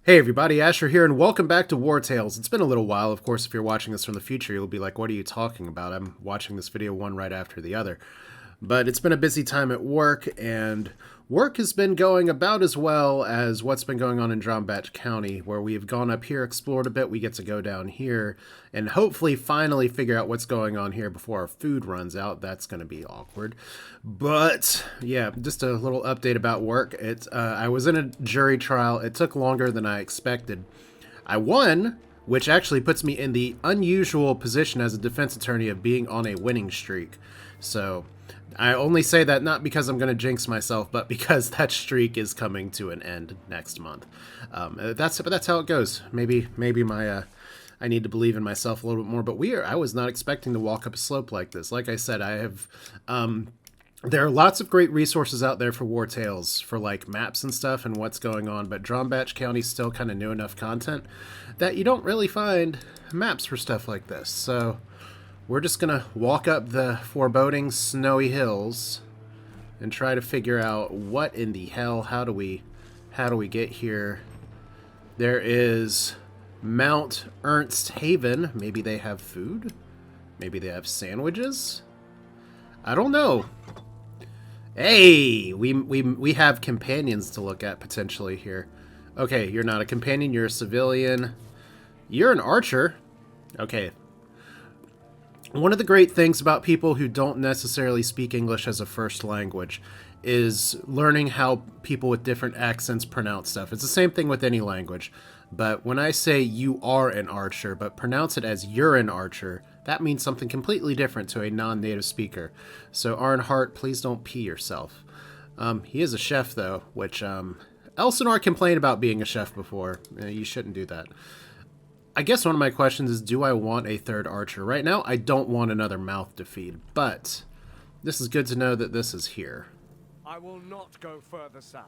Hey everybody, Asher here, and welcome back to Wartales. It's been a little while. Of course, if you're watching this from the future, you'll be like, what are you talking about? I'm watching this video one right after the other. But it's been a busy time at work, and work has been going about as well as what's been going on in Drombach County, where we've gone up here, explored a bit. We get to go down here, and hopefully finally figure out what's going on here before our food runs out. That's going to be awkward. But, yeah, just a little update about work. I was in a jury trial. It took longer than I expected. I won, which actually puts me in the unusual position as a defense attorney of being on a winning streak. So I only say that not because I'm going to jinx myself, but because that streak is coming to an end next month. That's how it goes. Maybe I need to believe in myself a little bit more. But I was not expecting to walk up a slope like this. Like I said, I have. There are lots of great resources out there for Wartales, for like maps and stuff and what's going on, but Drombach County's still kind of new enough content that you don't really find maps for stuff like this. So we're just gonna walk up the foreboding snowy hills and try to figure out what in the hell, how do we get here. There is Mount Ernst Haven. Maybe they have food? Maybe they have sandwiches? I don't know. Hey, we have companions to look at potentially here. Okay, you're not a companion, you're a civilian. You're an archer. Okay. One of the great things about people who don't necessarily speak English as a first language is learning how people with different accents pronounce stuff. It's the same thing with any language. But when I say you are an archer, but pronounce it as you're an archer, that means something completely different to a non-native speaker. So Arnhart, please don't pee yourself. He is a chef, though, which Elsinore complained about being a chef before. You shouldn't do that. I guess one of my questions is, do I want a third archer? Right now, I don't want another mouth to feed, but this is good to know that this is here. I will not go further south.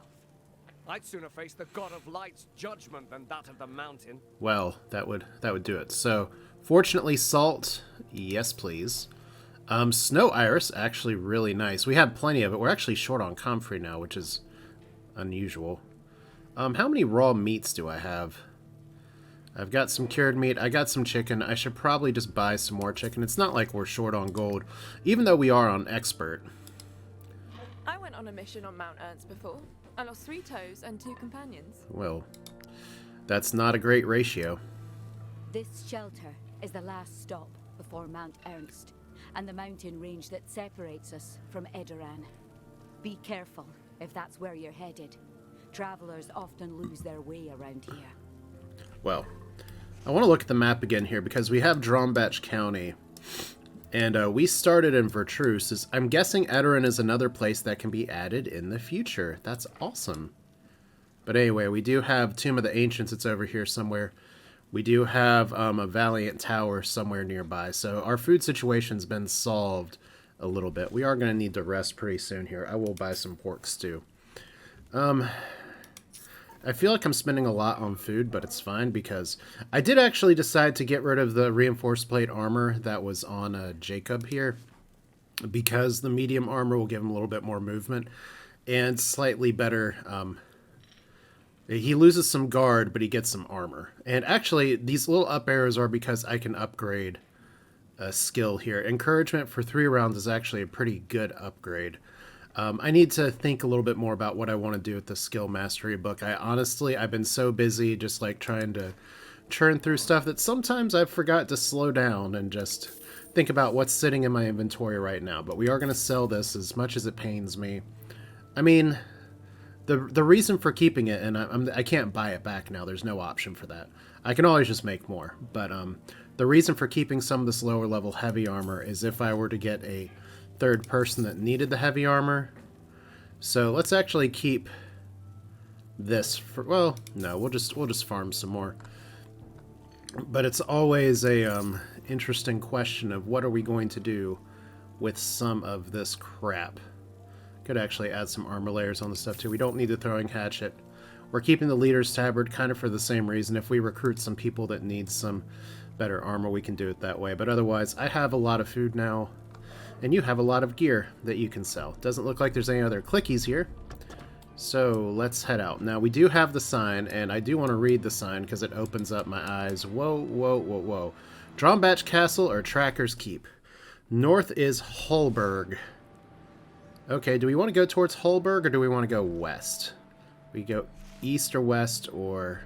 I'd sooner face the god of light's judgment than that of the mountain. Well, that would do it. So, fortunately, salt, yes please. Snow iris, actually really nice. We have plenty of it. We're actually short on comfrey now, which is unusual. How many raw meats do I have? I've got some cured meat. I got some chicken. I should probably just buy some more chicken. It's not like we're short on gold, even though we are on expert. I went on a mission on Mount Ernst before. I lost 3 toes and 2 companions. Well, that's not a great ratio. This shelter is the last stop before Mount Ernst, and the mountain range that separates us from Edoran. Be careful if that's where you're headed. Travelers often lose their way around here. Well, I want to look at the map again here because we have Drombach County, and we started in Vertruse. I'm guessing Edoran is another place that can be added in the future. That's awesome. But anyway, we do have Tomb of the Ancients. It's over here somewhere. We do have a Valiant Tower somewhere nearby. So our food situation's been solved a little bit. We are going to need to rest pretty soon here. I will buy some pork stew. I feel like I'm spending a lot on food, but it's fine because I did actually decide to get rid of the reinforced plate armor that was on Jacob here, because the medium armor will give him a little bit more movement and slightly better. He loses some guard, but he gets some armor. And actually, these little up arrows are because I can upgrade a skill here. Encouragement for 3 rounds is actually a pretty good upgrade. I need to think a little bit more about what I want to do with the skill mastery book. I've been so busy just like trying to churn through stuff that sometimes I forgot to slow down and just think about what's sitting in my inventory right now. But we are going to sell this as much as it pains me. I mean, the reason for keeping it, and I can't buy it back now. There's no option for that. I can always just make more. But the reason for keeping some of this lower level heavy armor is if I were to get a third person that needed the heavy armor. So let's actually keep this for, well, no, we'll just farm some more. But it's always a interesting question of what are we going to do with some of this crap. Could actually add some armor layers on the stuff too. We don't need the throwing hatchet. We're keeping the leader's tabard kind of for the same reason. If we recruit some people that need some better armor, we can do it that way. But otherwise, I have a lot of food now. And you have a lot of gear that you can sell. Doesn't look like there's any other clickies here. So let's head out. Now we do have the sign, and I do want to read the sign because it opens up my eyes. Whoa, whoa, whoa, whoa. Drombach Castle or Tracker's Keep. North is Holberg. Okay, do we want to go towards Holberg or do we want to go west? We go east or west or...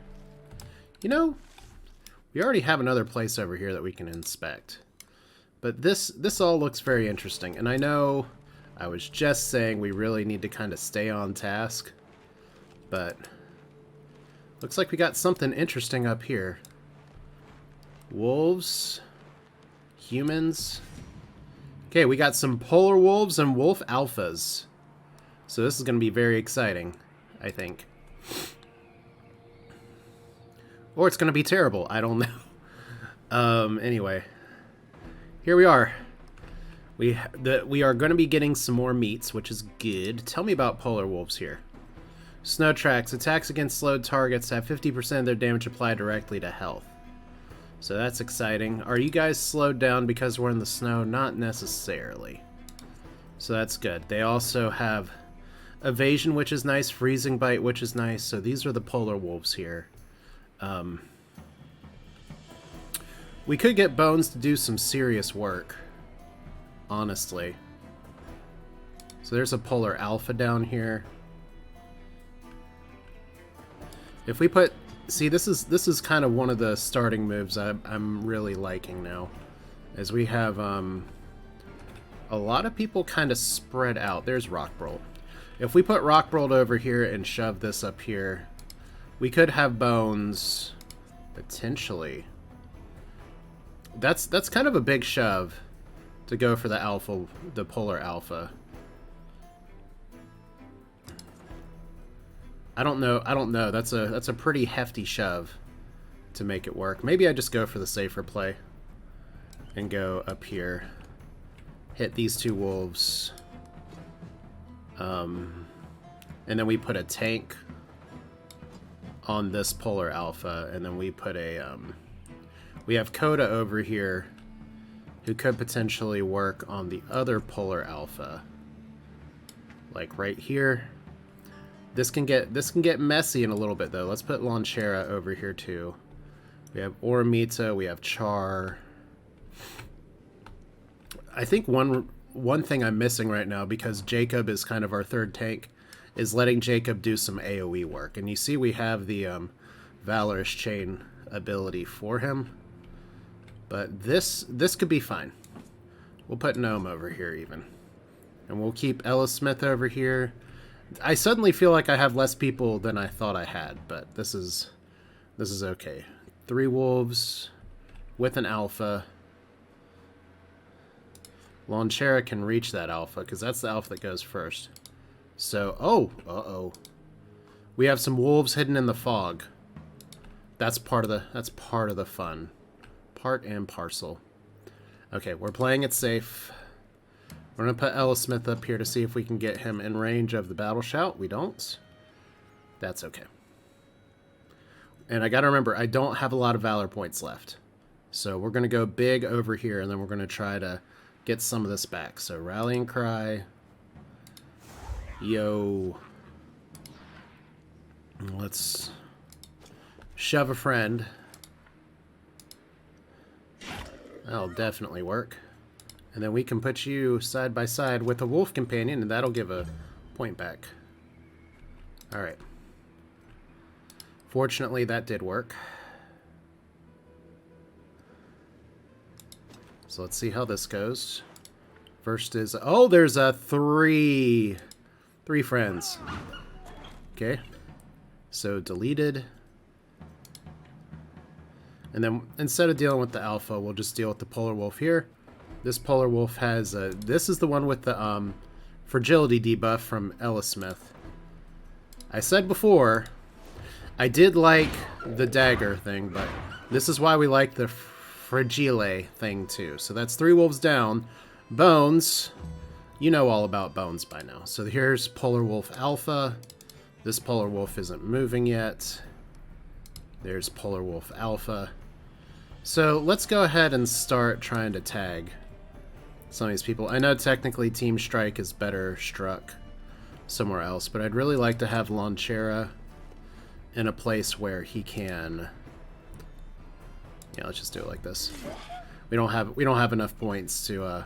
You know, we already have another place over here that we can inspect. But this all looks very interesting. And I know I was just saying we really need to kind of stay on task. But looks like we got something interesting up here. Wolves. Humans. Okay, we got some polar wolves and wolf alphas. So this is going to be very exciting, I think. Or it's going to be terrible. I don't know. Anyway. Here we are. We are going to be getting some more meats, which is good. Tell me about polar wolves here. Snow tracks. Attacks against slowed targets have 50% of their damage applied directly to health. So that's exciting. Are you guys slowed down because we're in the snow? Not necessarily. So that's good. They also have evasion, which is nice. Freezing bite, which is nice. So these are the polar wolves here. We could get bones to do some serious work. Honestly. So there's a polar alpha down here. If we put... See, this is kind of one of the starting moves I'm really liking now. As we have a lot of people kind of spread out. There's Rockbolt. If we put Rockbolt over here and shove this up here, we could have bones potentially. That's kind of a big shove to go for the alpha, the polar alpha. I don't know. That's a pretty hefty shove to make it work. Maybe I just go for the safer play and go up here. Hit these two wolves. And then we put a tank on this polar alpha, and then we put a we have Coda over here who could potentially work on the other polar alpha. Like right here. This can get messy in a little bit though. Let's put Launchera over here too. We have Oramita, we have Char. I think one thing I'm missing right now, because Jacob is kind of our third tank, is letting Jacob do some AoE work. And you see we have the Valorous Chain ability for him. But this could be fine. We'll put Gnome over here even. And we'll keep Ellis Smith over here. I suddenly feel like I have less people than I thought I had, but this is okay. 3 wolves with an alpha. Launchera can reach that alpha, because that's the alpha that goes first. So, uh-oh. We have some wolves hidden in the fog. That's part of the fun. Part and parcel. Okay, we're playing it safe. We're going to put Ellis Smith up here to see if we can get him in range of the battle shout. We don't. That's okay. And I got to remember, I don't have a lot of Valor points left. So we're going to go big over here, and then we're going to try to get some of this back. So Rallying Cry. Yo. Let's shove a friend. That'll definitely work. And then we can put you side by side with a wolf companion, and that'll give a point back. Alright. Fortunately, that did work. So let's see how this goes. First is... Oh, there's a 3 friends. Okay. So deleted. And then instead of dealing with the alpha, we'll just deal with the polar wolf here. This polar wolf has a... This is the one with the fragility debuff from Ellis Smith. I said before, I did like the dagger thing, but this is why we like the fragile thing too. So that's 3 wolves down. Bones. You know all about bones by now. So here's polar wolf alpha. This polar wolf isn't moving yet. There's polar wolf alpha. So let's go ahead and start trying to tag some of these people. I know technically Team Strike is better struck somewhere else, but I'd really like to have Launchera in a place where he can... Yeah, let's just do it like this. We don't have enough points to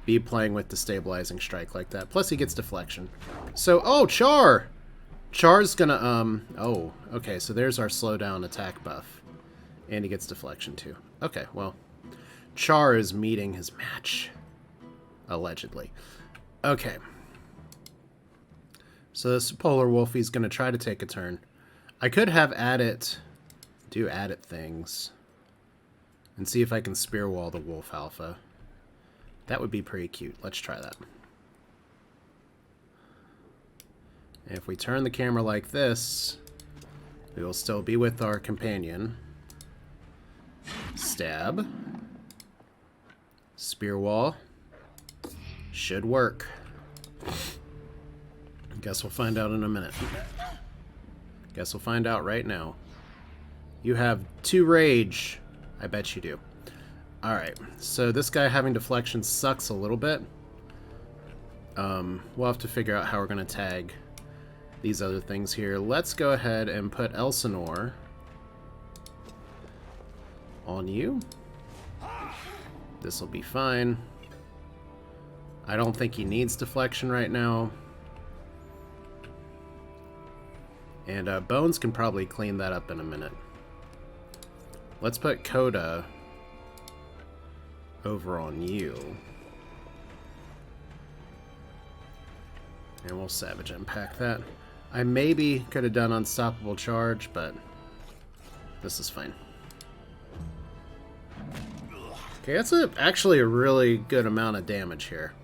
be playing with destabilizing strike like that. Plus he gets deflection. So, oh, Char! Char's gonna, oh, okay, so there's our slowdown attack buff. And he gets deflection too. Okay, well, Char is meeting his match. Allegedly. Okay. So this Polar Wolfie's gonna try to take a turn. I could have Adit do Adit things. And see if I can spear wall the Wolf Alpha. That would be pretty cute. Let's try that. And if we turn the camera like this, we will still be with our companion. Stab. Spear wall. Should work. Guess we'll find out in a minute. Guess we'll find out right now. You have 2 rage. I bet you do. Alright, so this guy having deflection sucks a little bit. We'll have to figure out how we're going to tag these other things here. Let's go ahead and put Elsinore on you. This will be fine. I don't think he needs deflection right now. And Bones can probably clean that up in a minute. Let's put Coda over on you. And we'll Savage Impact that. I maybe could have done Unstoppable Charge, but this is fine. Okay, that's actually a really good amount of damage here.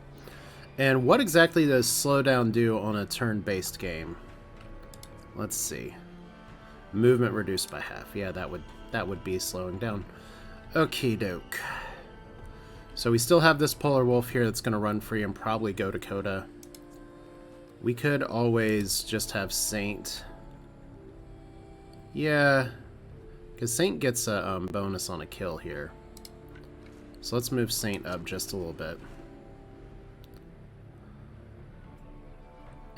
And what exactly does Slowdown do on a turn-based game? Let's see. Movement reduced by half. Yeah, that would be slowing down. Okie doke. So we still have this Polar Wolf here that's going to run free and probably go to Coda. We could always just have Saint. Yeah, because Saint gets a bonus on a kill here. So let's move Saint up just a little bit.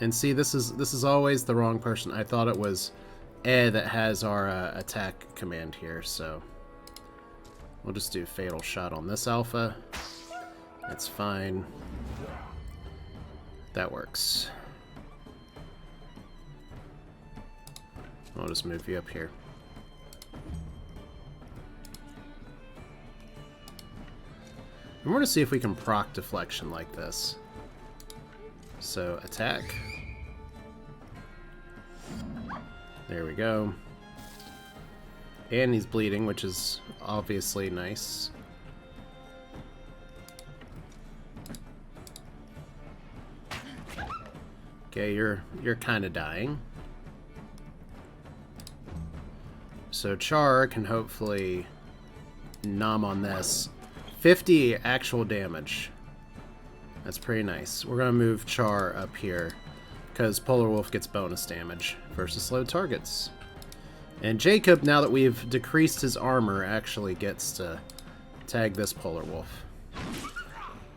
And see, this is always the wrong person. I thought it was Ed that has our attack command here, so we'll just do Fatal Shot on this Alpha. That's fine. That works. I'll just move you up here. And we're going to see if we can proc deflection like this. So, attack. There we go. And he's bleeding, which is obviously nice. Okay, you're kind of dying. So Char can hopefully nom on this. 50 actual damage. That's pretty nice. We're gonna move Char up here because Polar Wolf gets bonus damage versus slow targets. And Jacob, now that we've decreased his armor, actually gets to tag this Polar Wolf.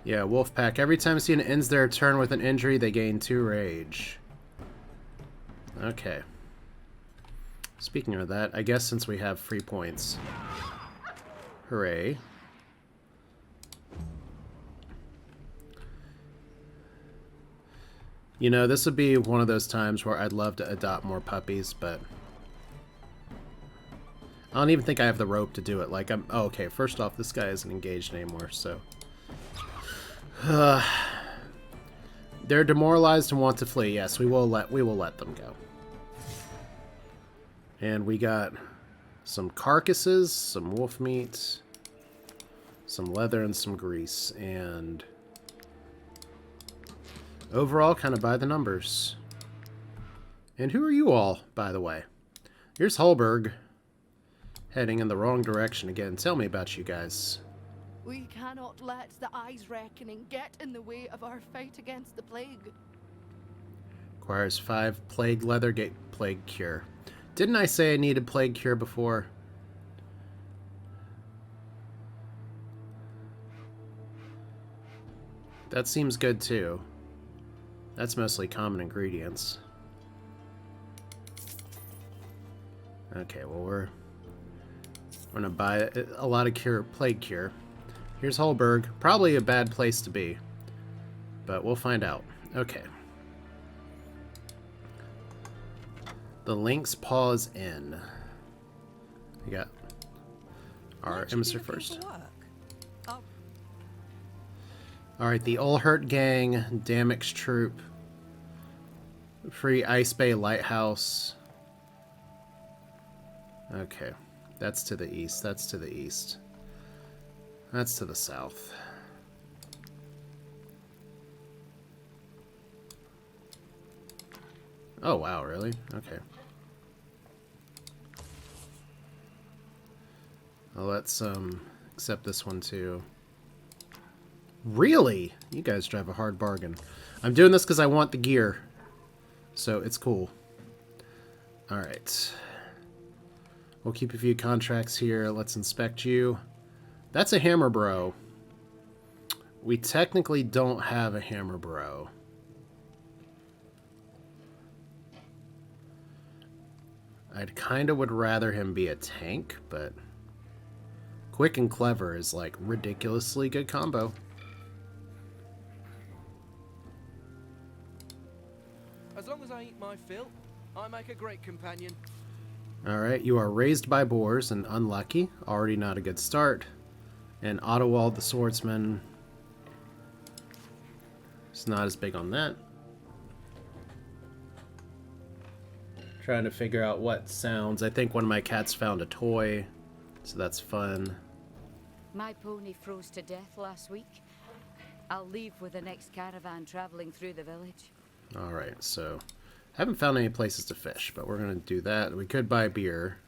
Yeah, Wolfpack. Every time Cena ends their turn with an injury, they gain 2 rage. Okay. Speaking of that, I guess since we have free points. Hooray. You know, this would be one of those times where I'd love to adopt more puppies, but I don't even think I have the rope to do it. Like, oh, okay, first off, this guy isn't engaged anymore, so they're demoralized and want to flee. Yes, we will let them go. And we got some carcasses, some wolf meat, some leather, and some grease. And overall, kind of by the numbers. And who are you all, by the way? Here's Hulberg, heading in the wrong direction again. Tell me about you guys. We cannot let the Eye's Reckoning get in the way of our fight against the plague. Requires 5 plague leather, get plague cure. Didn't I say I needed plague cure before? That seems good too. That's mostly common ingredients. Okay, well we're gonna buy a lot of plague cure. Here's Holberg. Probably a bad place to be, but we'll find out. Okay. The Lynx Paws Inn. We got our emissary first. Alright, the Ulhurt Gang, Damix Troop, Free Ice Bay Lighthouse. Okay, that's to the east, that's to the east. That's to the south. Oh wow, really? Okay. Well, let's accept this one too. Really? You guys drive a hard bargain. I'm doing this because I want the gear. So it's cool. Alright. We'll keep a few contracts here. Let's inspect you. That's a hammer bro. We technically don't have a hammer bro. I'd kind of would rather him be a tank, but quick and clever is like ridiculously good combo. As long as I eat my fill, I make a great companion. Alright, you are raised by boars and unlucky. Already not a good start. And Ottowald the swordsman is not as big on that. Trying to figure out what sounds. I think one of my cats found a toy, so that's fun. My pony froze to death last week. I'll leave with the next caravan traveling through the village. Alright, so haven't found any places to fish, but we're going to do that. We could buy beer.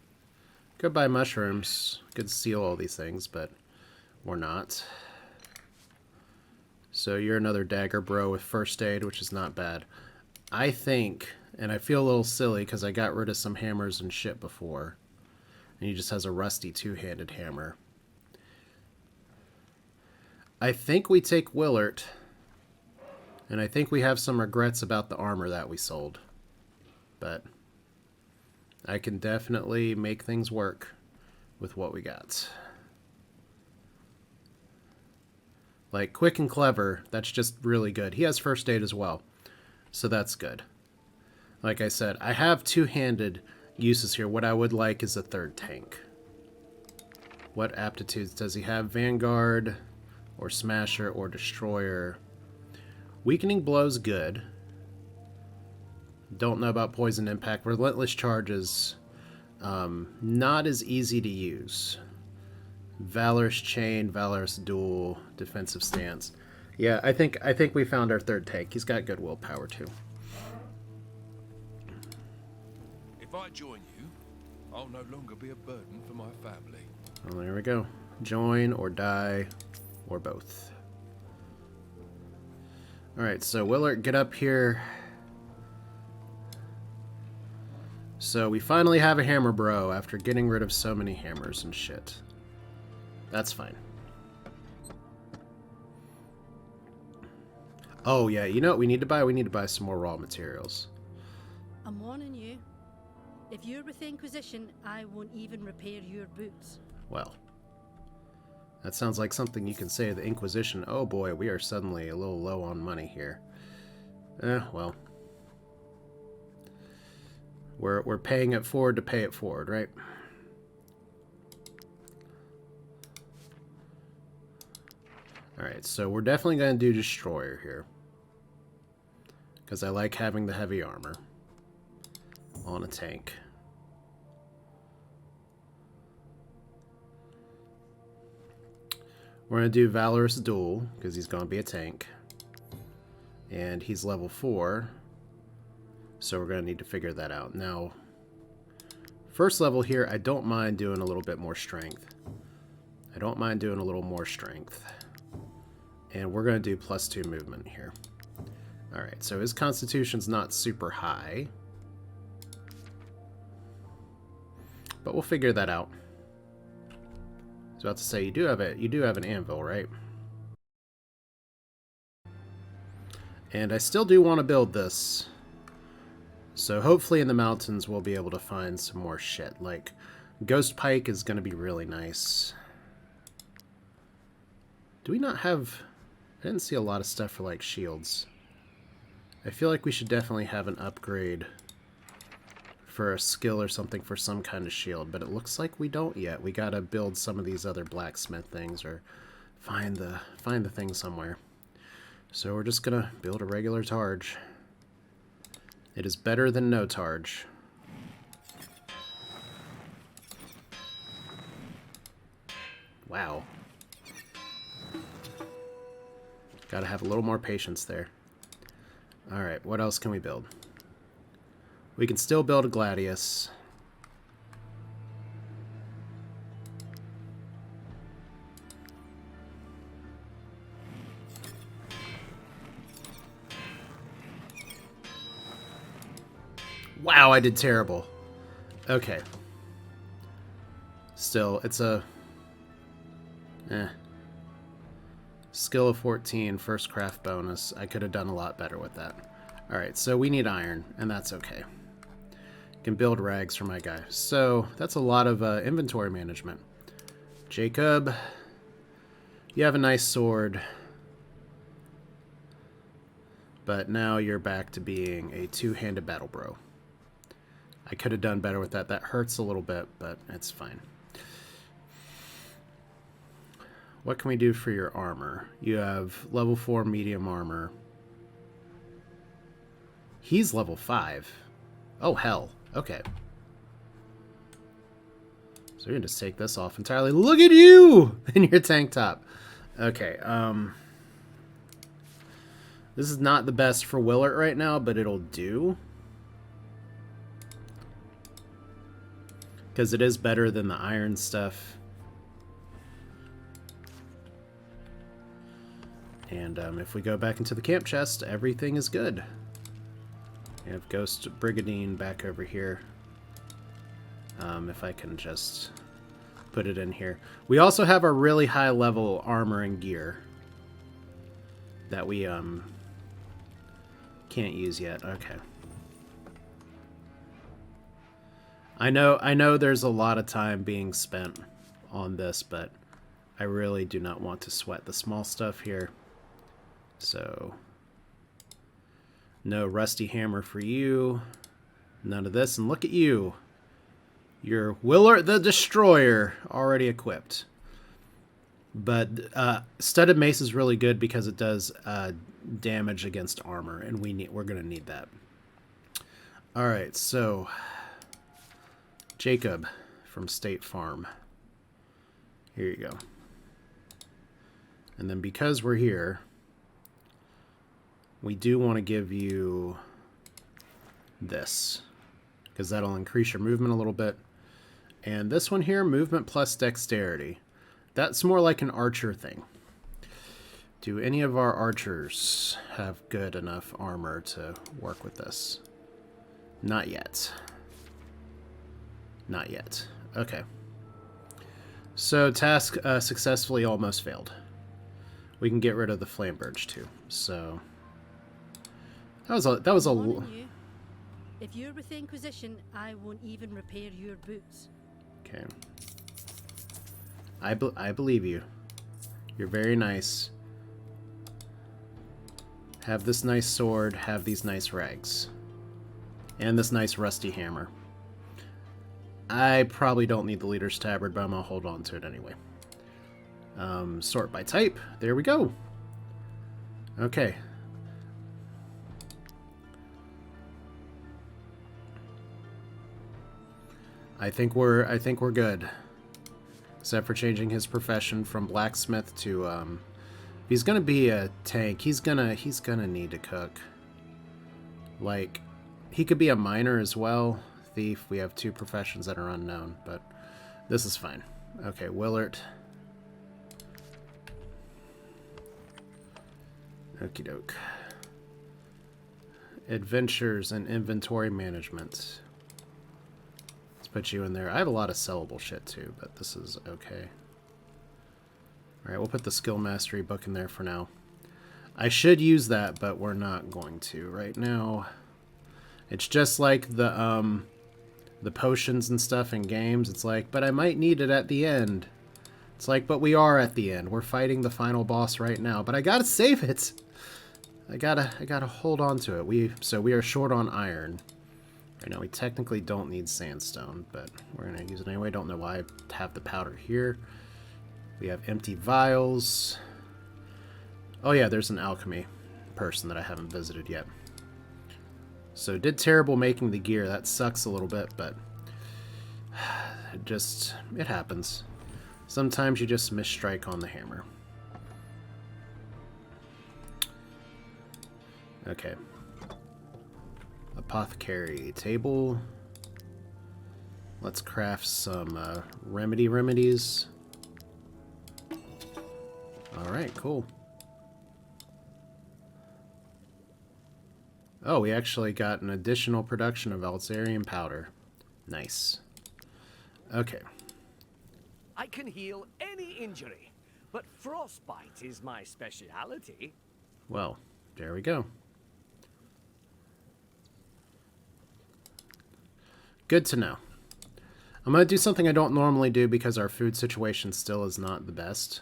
Could buy mushrooms. Could steal all these things, but we're not. So you're another dagger bro with first aid, which is not bad. I think, and I feel a little silly because I got rid of some hammers and shit before. And he just has a rusty two-handed hammer. I think we take Willert. And I think we have some regrets about the armor that we sold. But I can definitely make things work with what we got. Like, quick and clever, that's just really good. He has first aid as well, so that's good. Like I said, I have two-handed uses here. What I would like is a third tank. What aptitudes does he have? Vanguard, or Smasher, or Destroyer. Weakening Blow's good. Don't know about Poison Impact. Relentless Charges, not as easy to use. Valorous Chain, Valorous Duel, Defensive Stance. Yeah, I think we found our third tank. He's got good willpower too. If I join you, I'll no longer be a burden for my family. Well, there we go. Join or die, or both. Alright, so Willard, get up here. So we finally have a hammer bro after getting rid of so many hammers and shit. That's fine. Oh yeah, you know what we need to buy? We need to buy some more raw materials. I'm warning you. If you're with the Inquisition, I won't even repair your boots. Well, that sounds like something you can say to the Inquisition. Oh boy, we are suddenly a little low on money here. Well. We're paying it forward to pay it forward, right? Alright, so we're definitely going to do Destroyer here. Because I like having the heavy armor on a tank. We're going to do Valorous Duel, because he's going to be a tank. And he's level 4. So we're going to need to figure that out. Now, first level here, I don't mind doing a little bit more strength. I don't mind doing a little more strength. And we're going to do +2 movement here. Alright, so his constitution's not super high. But we'll figure that out. I was about to say, you do have an anvil, right? And I still do want to build this. So hopefully in the mountains we'll be able to find some more shit. Like, Ghost Pike is going to be really nice. Do we not have... I didn't see a lot of stuff for, like, shields. I feel like we should definitely have an upgrade for a skill or something for some kind of shield, but it looks like we don't yet. We gotta build some of these other blacksmith things or find the thing somewhere. So we're just gonna build a regular targe. It is better than no targe. Wow. Gotta have a little more patience there. Alright, what else can we build? We can still build a Gladius. Wow, I did terrible. Okay. Still, it's a... Skill of 14, first craft bonus. I could have done a lot better with that. Alright, so we need iron, and that's okay. Can build rags for my guy. So, that's a lot of inventory management. Jacob, you have a nice sword. But now you're back to being a two-handed battle bro. I could have done better with that. That hurts a little bit, but it's fine. What can we do for your armor? You have level 4 medium armor. He's level 5. Oh, hell. Okay. So we can just take this off entirely. Look at you in your tank top. Okay, this is not the best for Willert right now, but it'll do. Because it is better than the iron stuff. And if we go back into the camp chest, everything is good. We have Ghost Brigandine back over here. If I can just put it in here. We also have our really high level armor and gear that we can't use yet. Okay. I know there's a lot of time being spent on this, but I really do not want to sweat the small stuff here. So, no rusty hammer for you. None of this. And look at you. You're Willard the Destroyer, already equipped. But studded mace is really good because it does damage against armor, and we're going to need that. All right, so Jacob from State Farm. Here you go. And then because we're here, we do want to give you this, because that'll increase your movement a little bit. And this one here, movement plus dexterity. That's more like an archer thing. Do any of our archers have good enough armor to work with this? Not yet. Not yet. Okay. So task successfully almost failed. We can get rid of the Flamberge too. So that was a If you're with the Inquisition, I won't even repair your boots. Okay. I believe you. You're very nice. Have this nice sword, have these nice rags. And this nice rusty hammer. I probably don't need the leader's tabard, but I'm gonna hold on to it anyway. Sort by type. There we go. Okay. I think we're good. Except for changing his profession from blacksmith to if he's gonna be a tank, he's gonna need to cook. Like, he could be a miner as well. Thief. We have two professions that are unknown, but this is fine. Okay, Willert. Okie doke. Adventures and inventory management. Let's put you in there. I have a lot of sellable shit too, but this is okay. Alright, we'll put the skill mastery book in there for now. I should use that, but we're not going to right now. It's just like the potions and stuff in games. It's like, but I might need it at the end. It's like, but we are at the end. We're fighting the final boss right now, but I gotta save it. I gotta hold on to it. So we are short on iron. Right now we technically don't need sandstone, but we're gonna use it anyway. Don't know why I have the powder here. We have empty vials. Oh yeah, there's an alchemy person that I haven't visited yet. So did terrible making the gear. That sucks a little bit, but it happens. Sometimes you just misstrike on the hammer. Okay. Apothecary table. Let's craft some remedies. Alright, cool. Oh, we actually got an additional production of Alzarian powder. Nice. Okay. I can heal any injury, but frostbite is my speciality. Well, there we go. Good to know. I'm going to do something I don't normally do because our food situation still is not the best.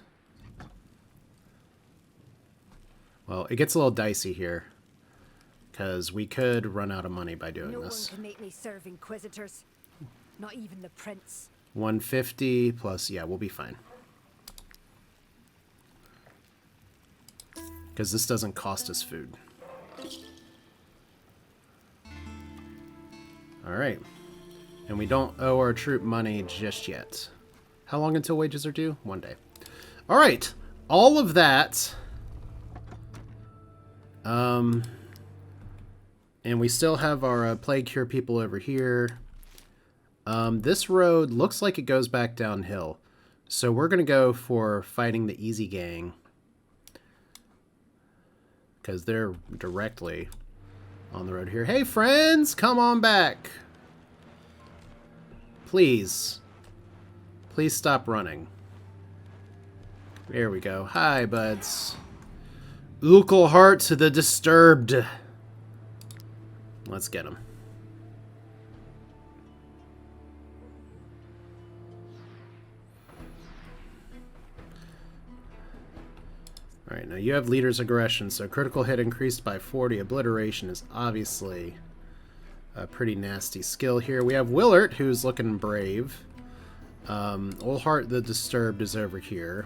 Well, it gets a little dicey here, because we could run out of money by doing this. No one can make me serve inquisitors. Not even the prince. 150 plus, yeah, we'll be fine. Because this doesn't cost us food. Alright. And we don't owe our troop money just yet. How long until wages are due? 1 day. Alright. All of that. And we still have our plague cure people over here. This road looks like it goes back downhill. So we're going to go for fighting the easy gang. Because they're directly on the road here. Hey friends, come on back. Please. Please stop running. There we go. Hi, buds. Ukelheart the Disturbed. Let's get him. Alright, now you have leader's aggression, so critical hit increased by 40. Obliteration is obviously a pretty nasty skill here. We have Willert, who's looking brave. Ukelheart the Disturbed is over here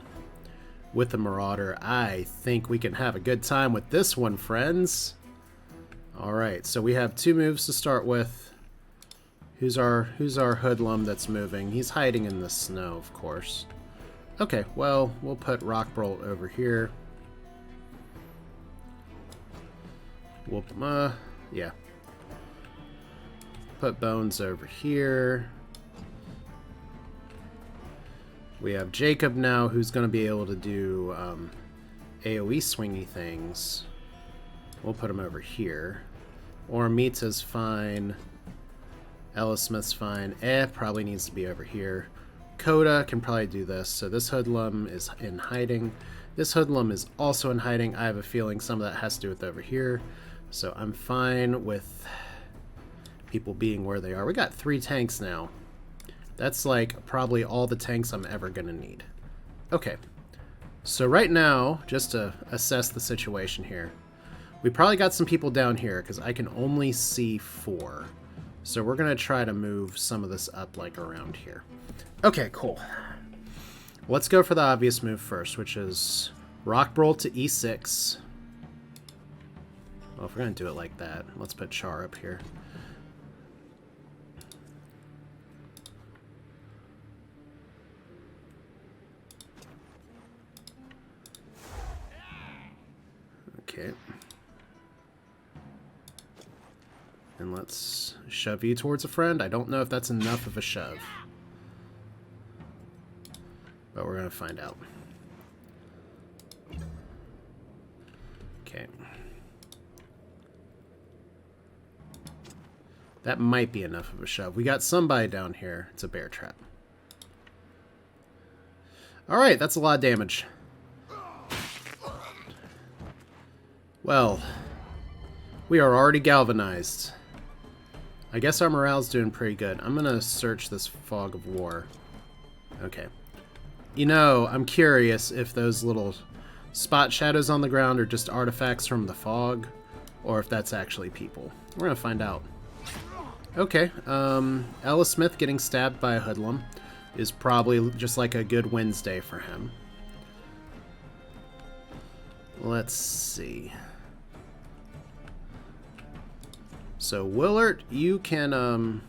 with the Marauder. I think we can have a good time with this one, friends. Alright, so we have 2 moves to start with. Who's our hoodlum that's moving? He's hiding in the snow, of course. Okay, well, we'll put Rockbolt over here. We'll, yeah. Put Bones over here. We have Jacob now, who's going to be able to do AoE swingy things. We'll put him over here. Ormita's fine. Ella Smith's fine. Probably needs to be over here. Coda can probably do this. So this hoodlum is in hiding. This hoodlum is also in hiding. I have a feeling some of that has to do with over here. So I'm fine with people being where they are. We got 3 tanks now. That's like probably all the tanks I'm ever going to need. Okay. So right now, just to assess the situation here, we probably got some people down here because I can only see 4. So we're going to try to move some of this up like around here. Okay, cool. Let's go for the obvious move first, which is Rockbolt to E6. Well, if we're going to do it like that, let's put Char up here. Okay. And let's shove you towards a friend. I don't know if that's enough of a shove. But we're going to find out. Okay. That might be enough of a shove. We got somebody down here. It's a bear trap. Alright, that's a lot of damage. Well, we are already galvanized. I guess our morale's doing pretty good. I'm gonna search this fog of war. Okay. You know, I'm curious if those little spot shadows on the ground are just artifacts from the fog, or if that's actually people. We're gonna find out. Okay, Ella Smith getting stabbed by a hoodlum is probably just like a good Wednesday for him. Let's see. So Willard, you can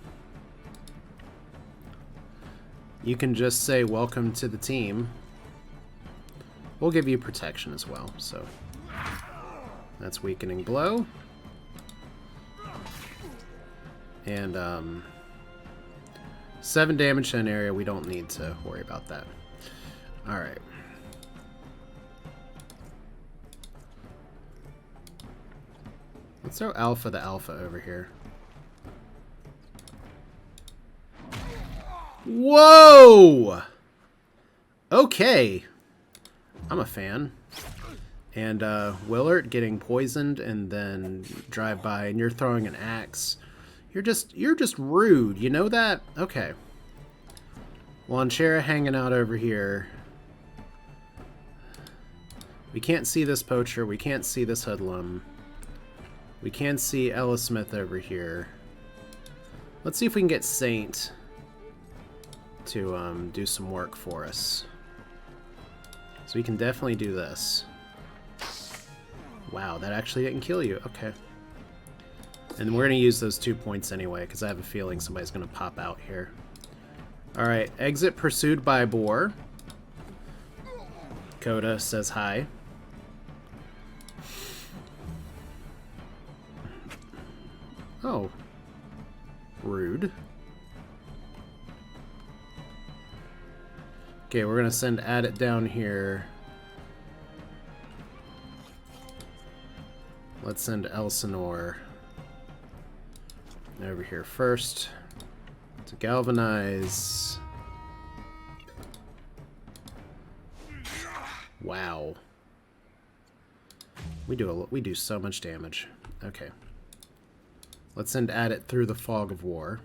just say welcome to the team. We'll give you protection as well, so that's weakening blow. And 7 damage to an area, we don't need to worry about that. Alright. Let's throw Alpha the Alpha over here. Whoa! Okay. I'm a fan. And Willard getting poisoned and then drive by, and you're throwing an axe. You're just rude, you know that? Okay. Launchera hanging out over here. We can't see this poacher, we can't see this hoodlum. We can see Ella Smith over here. Let's see if we can get Saint to do some work for us. So we can definitely do this. Wow, that actually didn't kill you. Okay. And we're going to use those 2 points anyway, because I have a feeling somebody's going to pop out here. Alright, exit pursued by boar. Coda says hi. Oh. Rude. Okay, we're gonna send Addit down here. Let's send Elsinore over here first to galvanize. Wow. We do so much damage. Okay. Let's send Addit through the fog of war.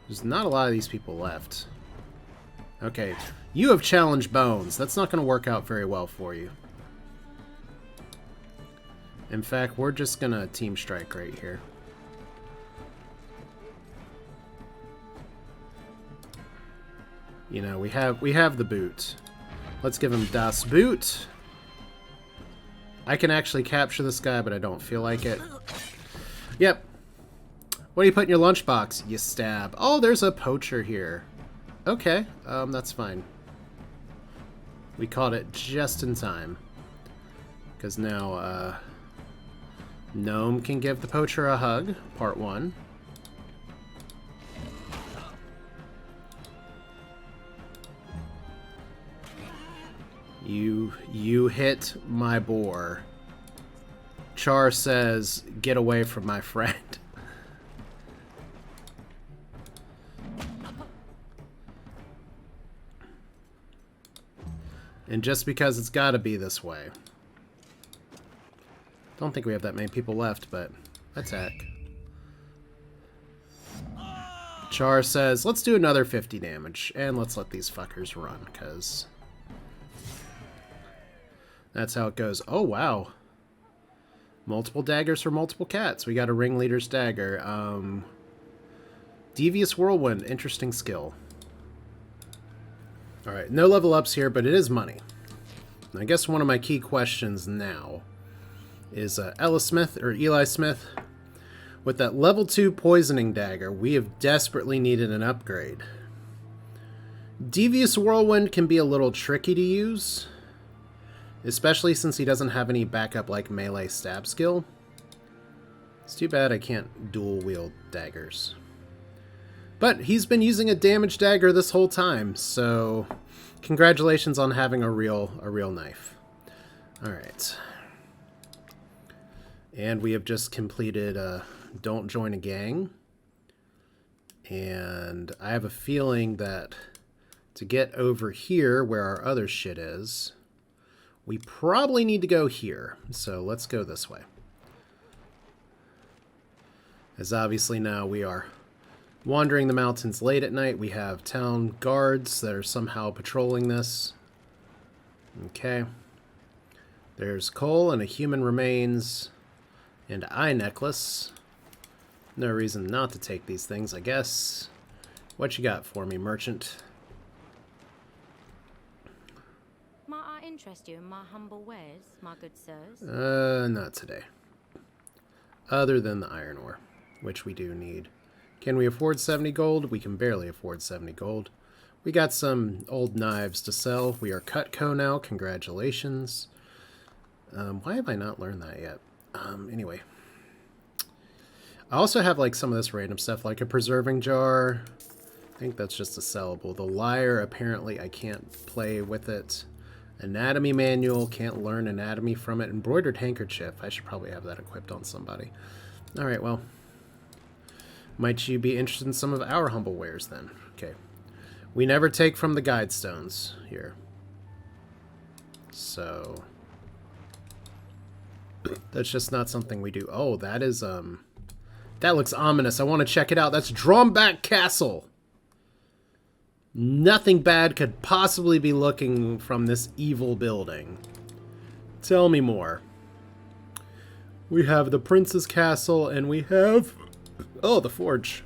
There's not a lot of these people left. Okay, you have challenged Bones. That's not going to work out very well for you. In fact, we're just going to team strike right here. You know, we have the boot. Let's give him Das Boot. I can actually capture this guy, but I don't feel like it. Yep. What do you put in your lunchbox? You stab. Oh, there's a poacher here. Okay, that's fine. We caught it just in time. Because now, Gnome can give the poacher a hug, part 1. You hit my boar. Char says, get away from my friend. And just because it's gotta be this way. Don't think we have that many people left, but attack. Char says, let's do another 50 damage, and let's let these fuckers run, because that's how it goes. Oh, wow. Multiple daggers for multiple cats. We got a ringleader's dagger. Devious Whirlwind, interesting skill. Alright, no level ups here, but it is money. And I guess one of my key questions now is Ella Smith, or Eli Smith. With that level 2 poisoning dagger, we have desperately needed an upgrade. Devious Whirlwind can be a little tricky to use, especially since he doesn't have any backup like melee stab skill. It's too bad I can't dual wield daggers. But he's been using a damage dagger this whole time, so congratulations on having a real knife. Alright. And we have just completed Don't Join a Gang. And I have a feeling that to get over here where our other shit is, we probably need to go here. So let's go this way. As obviously now we are wandering the mountains late at night. We have town guards that are somehow patrolling this. Okay. There's coal and a human remains and eye necklace. No reason not to take these things, I guess. What you got for me, merchant? Might I interest you in my humble wares, my good sirs? Not today. Other than the iron ore, which we do need. Can we afford 70 gold? We can barely afford 70 gold. We got some old knives to sell. We are Cutco now. Congratulations. Why have I not learned that yet? Anyway. I also have like some of this random stuff, like a preserving jar. I think that's just a sellable. The lyre, apparently I can't play with it. Anatomy manual, can't learn anatomy from it. Embroidered handkerchief, I should probably have that equipped on somebody. Alright, well. Might you be interested in some of our humble wares then? Okay. We never take from the guide stones here. So that's just not something we do. Oh, that is that looks ominous. I want to check it out. That's Drombach Castle. Nothing bad could possibly be looking from this evil building. Tell me more. We have the Prince's Castle, and we have... Oh, the Forge.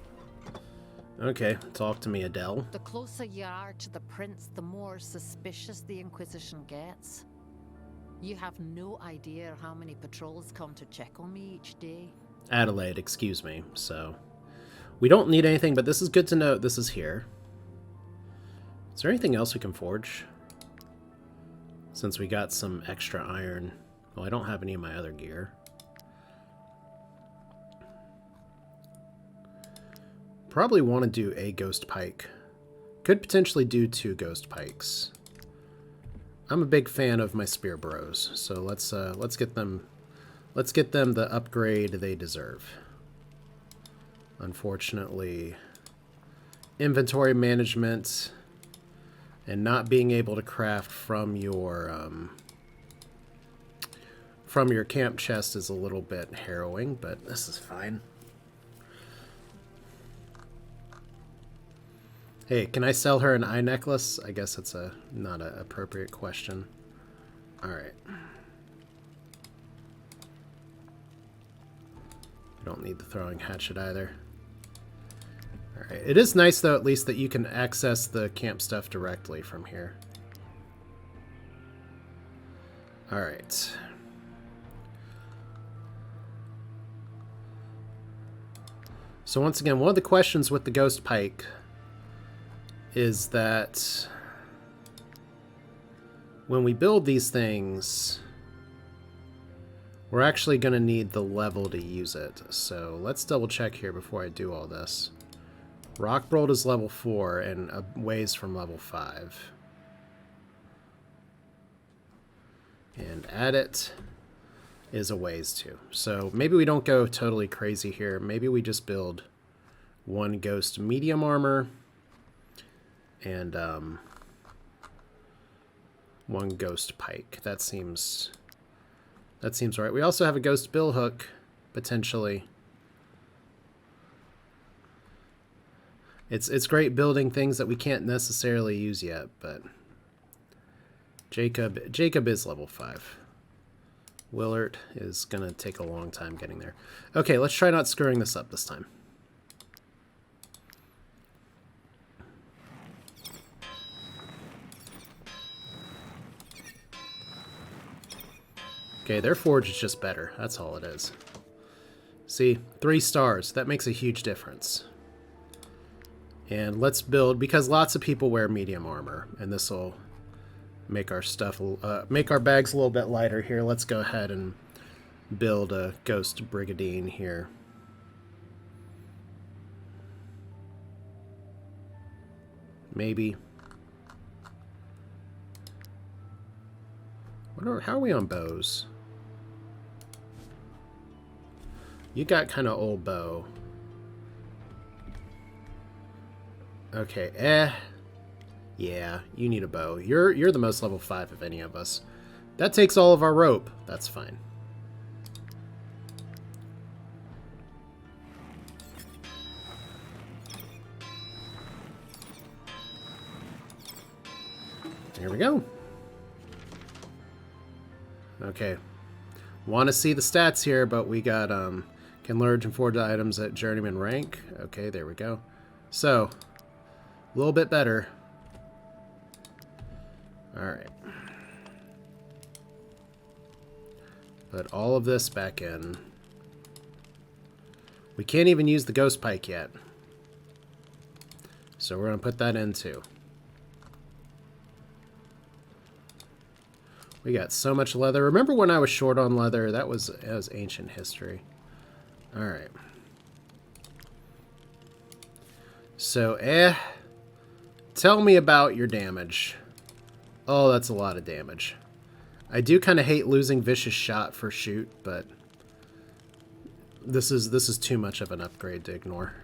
Okay, talk to me, Adele. The closer you are to the Prince, the more suspicious the Inquisition gets. You have no idea how many patrols come to check on me each day. Adelaide, excuse me. So, we don't need anything, but this is good to know. This is here. Is there anything else we can forge? Since we got some extra iron. Well, I don't have any of my other gear. Probably want to do a ghost pike. Could potentially do 2 ghost pikes. I'm a big fan of my spear bros, so let's get them the upgrade they deserve. Unfortunately, inventory management and not being able to craft from your camp chest is a little bit harrowing, but this is fine. Hey, can I sell her an eye necklace? I guess it's not an appropriate question. Alright. I don't need the throwing hatchet either. Alright. It is nice, though, at least that you can access the camp stuff directly from here. Alright. So once again, one of the questions with the Ghost Pike is that when we build these things, we're actually going to need the level to use it. So let's double check here before I do all this. Rockbolt is level 4 and a ways from level 5. And Adit is a ways too. So maybe we don't go totally crazy here. Maybe we just build 1 ghost medium armor and 1 ghost pike. That seems right. We also have a ghost billhook, potentially. It's great building things that we can't necessarily use yet, but Jacob is level 5. Willard is gonna take a long time getting there. Okay, let's try not screwing this up this time. Okay, their forge is just better. That's all it is. See, 3 stars. That makes a huge difference. And let's build, because lots of people wear medium armor, and this will make our stuff, make our bags a little bit lighter here. Let's go ahead and build a ghost brigandine here. Maybe. How are we on bows? You got kind of old bow. Yeah, you need a bow. You're the most level 5 of any of us. That takes all of our rope. That's fine. Here we go. Okay. Want to see the stats here, but we got can learn and forge items at journeyman rank. Okay, there we go. So, a little bit better. Alright. Put all of this back in. We can't even use the ghost pike yet. So we're going to put that in too. We got so much leather. Remember when I was short on leather? That was ancient history. Alright. So, tell me about your damage. Oh, that's a lot of damage. I do kind of hate losing Vicious Shot for shoot, but this is too much of an upgrade to ignore.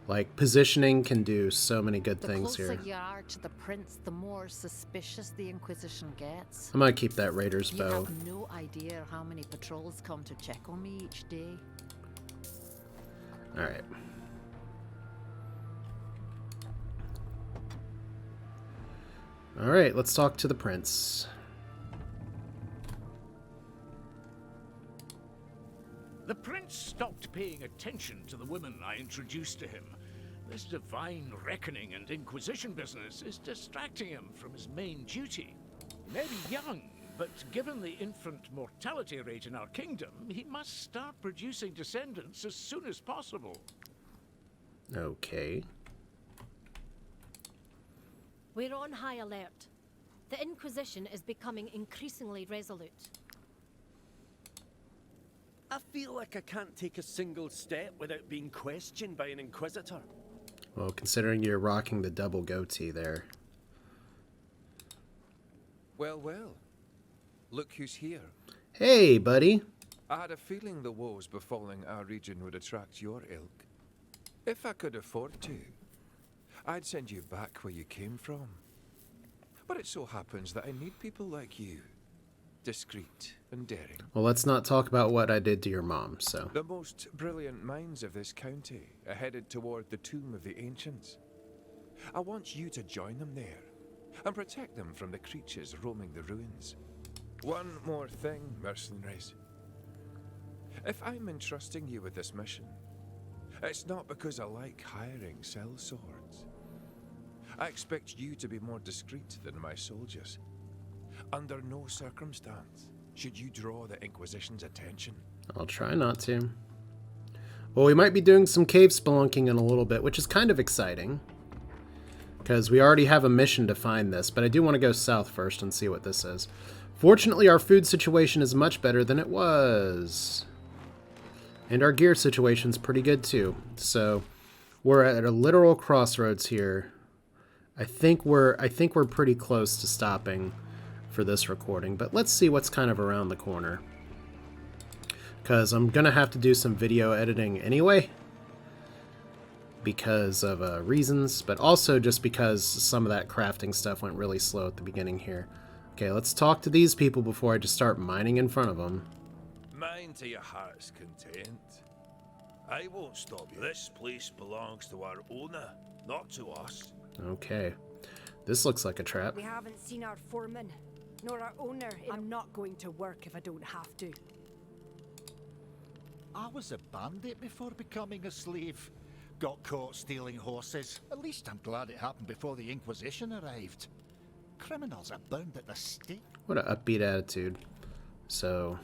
Like, positioning can do so many good things here. The closer you are to the prince, the more suspicious the Inquisition gets. I'm gonna keep that Raider's bow. You have no idea how many patrols come to check on me each day. Alright. Alright, let's talk to the prince. The prince stopped paying attention to the women I introduced to him. This divine reckoning and inquisition business is distracting him from his main duty. He may be young, but given the infant mortality rate in our kingdom, he must start producing descendants as soon as possible. Okay. We're on high alert. The Inquisition is becoming increasingly resolute. I feel like I can't take a single step without being questioned by an Inquisitor. Well, considering you're rocking the double goatee there. Well, well. Look who's here. Hey, buddy. I had a feeling the woes befalling our region would attract your ilk. If I could afford to, I'd send you back where you came from. But it so happens that I need people like you. Discreet and daring. Well, let's not talk about what I did to your mom, so. The most brilliant minds of this county are headed toward the tomb of the ancients. I want you to join them there and protect them from the creatures roaming the ruins. One more thing, mercenaries. If I'm entrusting you with this mission, it's not because I like hiring sellswords. I expect you to be more discreet than my soldiers. Under no circumstance should you draw the Inquisition's attention. I'll try not to. Well, we might be doing some cave spelunking in a little bit, which is kind of exciting. Because we already have a mission to find this, but I do want to go south first and see what this is. Fortunately, our food situation is much better than it was. And our gear situation's pretty good too. So, we're at a literal crossroads here. I think we're pretty close to stopping for this recording, but let's see what's kind of around the corner. Because I'm going to have to do some video editing anyway. Because of reasons, but also just because some of that crafting stuff went really slow at the beginning here. Okay, let's talk to these people before I just start mining in front of them. Mine to your heart's content. I won't stop you. This place belongs to our owner, not to us. Okay. This looks like a trap. We haven't seen our foreman, nor our owner. I'm not going to work if I don't have to. I was a bandit before becoming a slave. Got caught stealing horses. At least I'm glad it happened before the Inquisition arrived. Criminals are bound at the stake. What an upbeat attitude. So...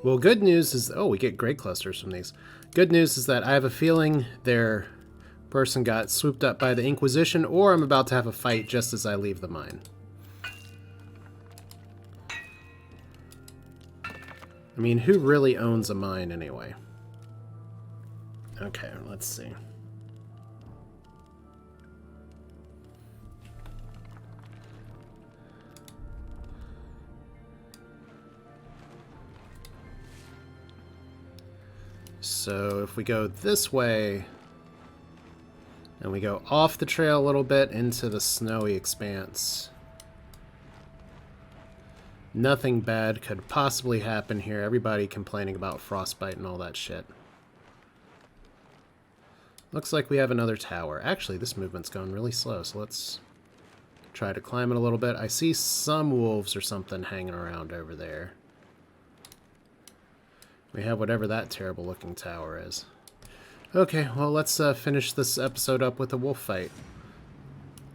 Well, good news is... Oh, we get great clusters from these. Good news is that I have a feeling their person got swooped up by the Inquisition, or I'm about to have a fight just as I leave the mine. I mean, who really owns a mine anyway? Okay, let's see. So if we go this way, and we go off the trail a little bit into the snowy expanse, nothing bad could possibly happen here. Everybody complaining about frostbite and all that shit. Looks like we have another tower. Actually, this movement's going really slow, so let's try to climb it a little bit. I see some wolves or something hanging around over there. We have whatever that terrible looking tower is. Okay, well, let's finish this episode up with a wolf fight.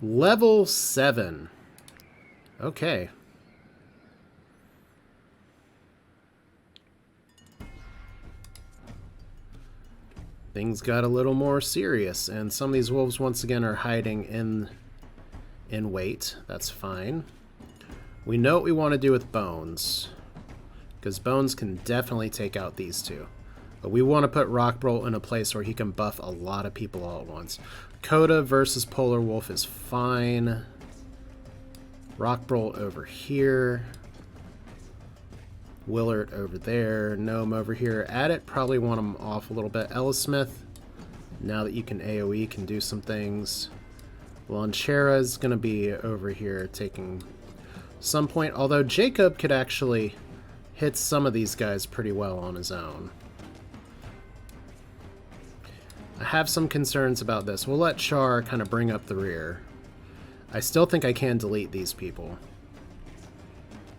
Level 7. Okay. Things got a little more serious, and some of these wolves once again are hiding in wait. That's fine. We know what we want to do with Bones, because Bones can definitely take out these two. But we want to put Rockbolt in a place where he can buff a lot of people all at once. Coda versus Polar Wolf is fine. Rockbolt over here. Willard over there. Gnome over here. Adit, probably want him off a little bit. Ellismith, now that you can AoE, can do some things. Launchera is going to be over here taking some point, although Jacob could actually hit some of these guys pretty well on his own. I have some concerns about this. We'll let Char kind of bring up the rear. I still think I can delete these people.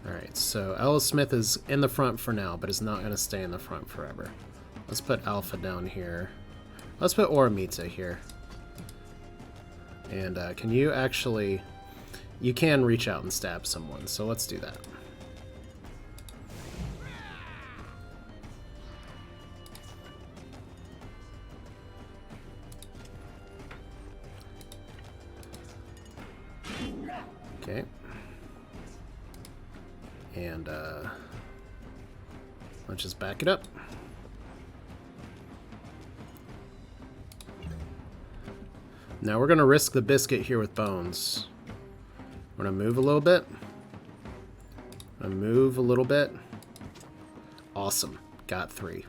Alright, so Ellismith is in the front for now, but is not going to stay in the front forever. Let's put Alpha down here. Let's put Oramita here. And can you actually... You can reach out and stab someone, so let's do that. Okay. And let's just back it up. Now we're going to risk the biscuit here with Bones. We're going to move a little bit. Move a little bit. Awesome. Got 3.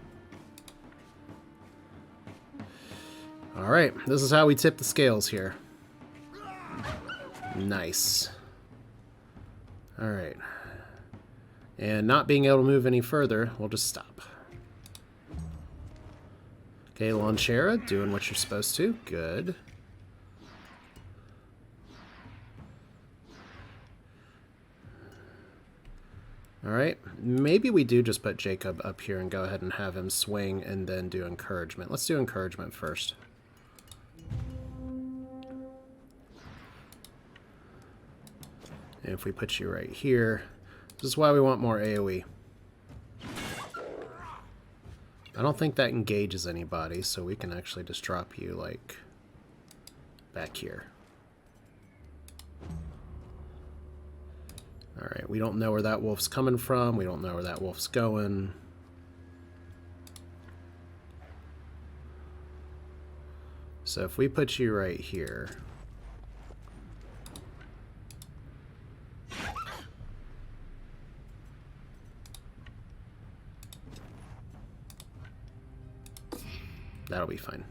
Alright, this is how we tip the scales here. Nice. Alright. And not being able to move any further, we'll just stop. Okay, Launchera, doing what you're supposed to. Good. Alright, maybe we do just put Jacob up here and go ahead and have him swing and then do encouragement. Let's do encouragement first. And if we put you right here, this is why we want more AoE. I don't think that engages anybody, so we can actually just drop you, like, back here. Alright, we don't know where that wolf's coming from. We don't know where that wolf's going. So if we put you right here... That'll be fine.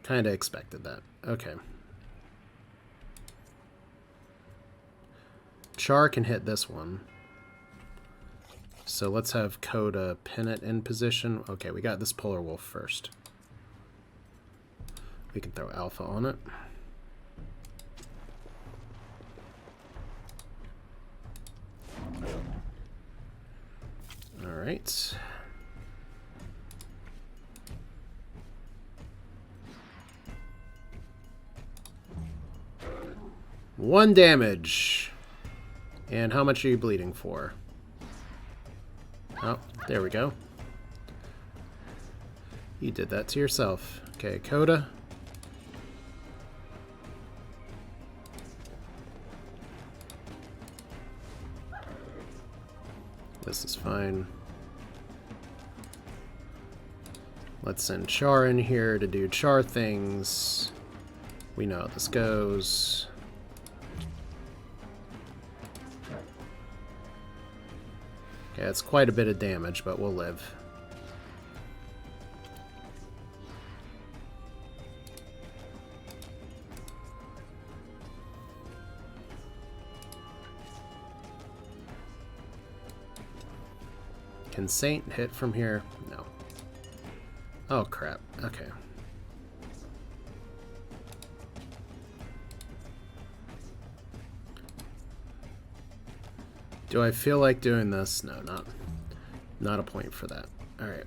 Kinda expected that. Okay. Char can hit this one. So let's have Coda pin it in position. Okay, we got this Polar Wolf first. We can throw Alpha on it. Alright. One damage. And how much are you bleeding for? Oh, there we go. You did that to yourself. Okay, Coda. This is fine. Let's send Char in here to do Char things. We know how this goes. Okay, that's quite a bit of damage, but we'll live. Can Saint hit from here? No. Oh, crap. Okay. Do I feel like doing this? No, not a point for that. All right.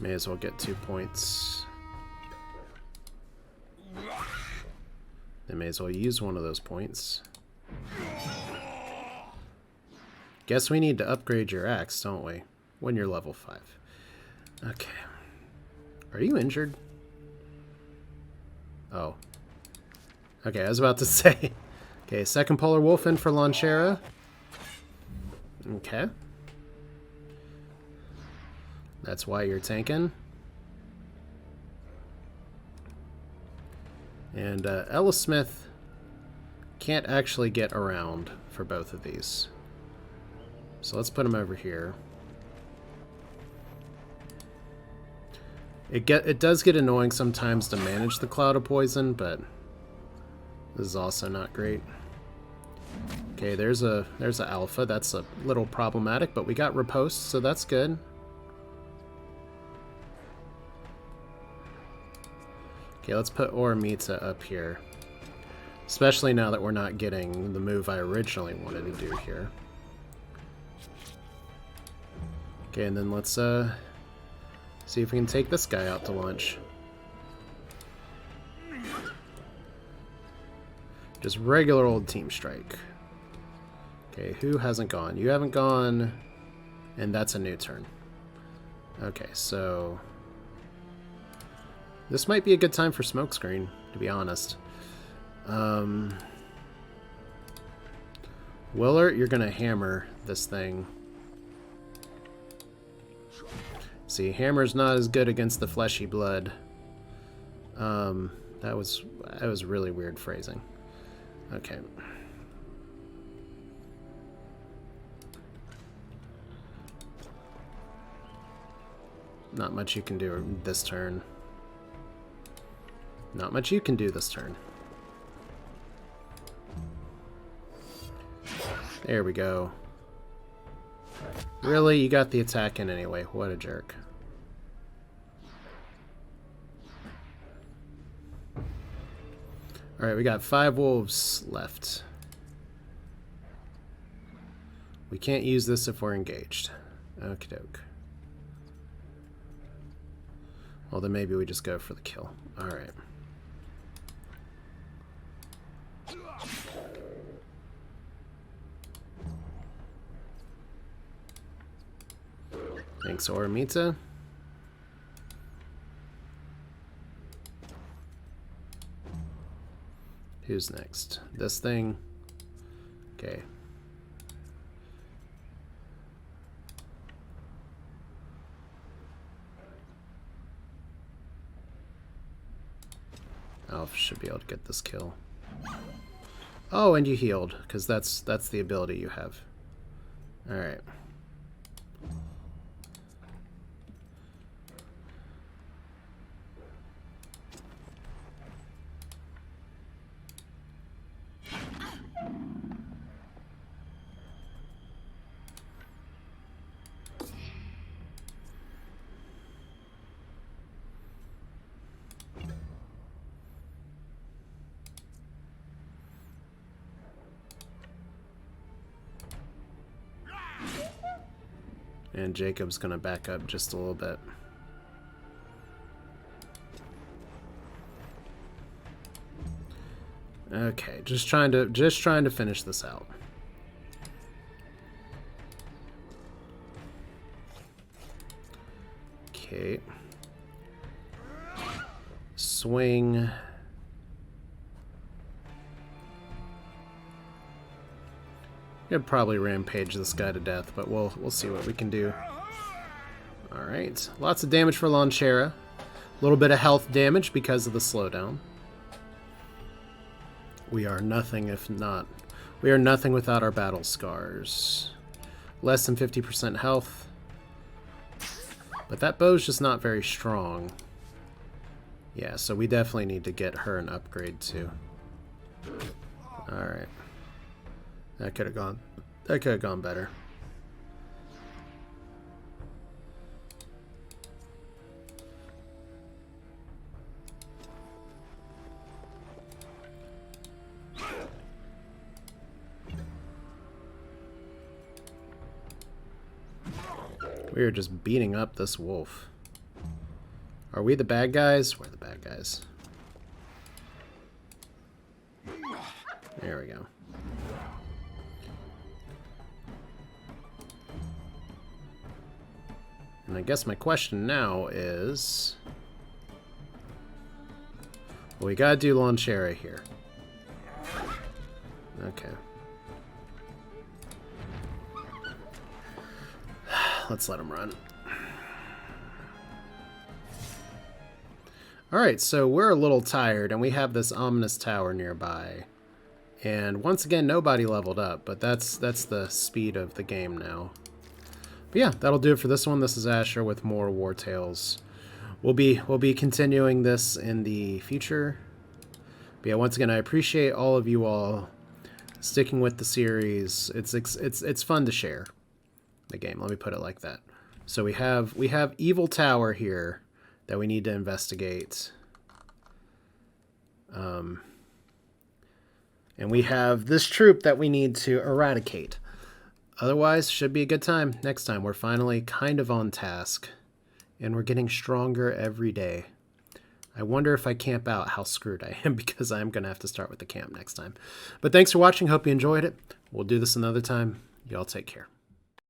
May as well get 2 points. They may as well use one of those points. Guess we need to upgrade your axe, don't we? When you're level 5. Okay. Are you injured? Oh. Okay, I was about to say. Okay, second Polar Wolf in for Lanchera. Okay. That's why you're tanking. And Ella Smith can't actually get around for both of these. So let's put him over here. It does get annoying sometimes to manage the cloud of poison, but this is also not great. Okay, there's a alpha. That's a little problematic, but we got riposte, so that's good. Okay, let's put Oramita up here. Especially now that we're not getting the move I originally wanted to do here. Okay, and then let's see if we can take this guy out to lunch. Just regular old team strike. Okay, who hasn't gone? You haven't gone, and that's a new turn. Okay, so this might be a good time for smokescreen, to be honest. Willard, you're gonna hammer this thing. See, hammer's not as good against the fleshy blood. That was really weird phrasing. Okay. Not much you can do this turn. Not much you can do this turn. There we go. Really? You got the attack in anyway. What a jerk. Alright, we got 5 wolves left. We can't use this if we're engaged. Okie doke. Well, then maybe we just go for the kill. Alright. Thanks, Oramita. Who's next? This thing? Okay. Alf should be able to get this kill. Oh, and you healed, because that's the ability you have. Alright. And Jacob's gonna back up just a little bit. Okay, just trying to finish this out. Okay. Swing. I'd probably rampage this guy to death, but we'll see what we can do. Alright, lots of damage for Launchera. A little bit of health damage because of the slowdown. We are nothing if not. We are nothing without our battle scars. Less than 50% health. But that bow's just not very strong. Yeah, so we definitely need to get her an upgrade too. Alright. That could have gone better. We are just beating up this wolf. Are we the bad guys? We're the bad guys. There we go. And I guess my question now is... well, we gotta do Launchera here. Okay. Let's let him run. Alright, so we're a little tired, and we have this ominous tower nearby. And once again, nobody leveled up, but that's the speed of the game now. But yeah, that'll do it for this one. This is Asher with more Wartales. We'll be continuing this in the future. But yeah, once again, I appreciate all of you all sticking with the series. It's fun to share the game. Let me put it like that. So we have Evil Tower here that we need to investigate. And we have this troop that we need to eradicate. Otherwise, should be a good time. Next time, we're finally kind of on task. And we're getting stronger every day. I wonder if I camp out how screwed I am, because I'm going to have to start with the camp next time. But thanks for watching. Hope you enjoyed it. We'll do this another time. Y'all take care.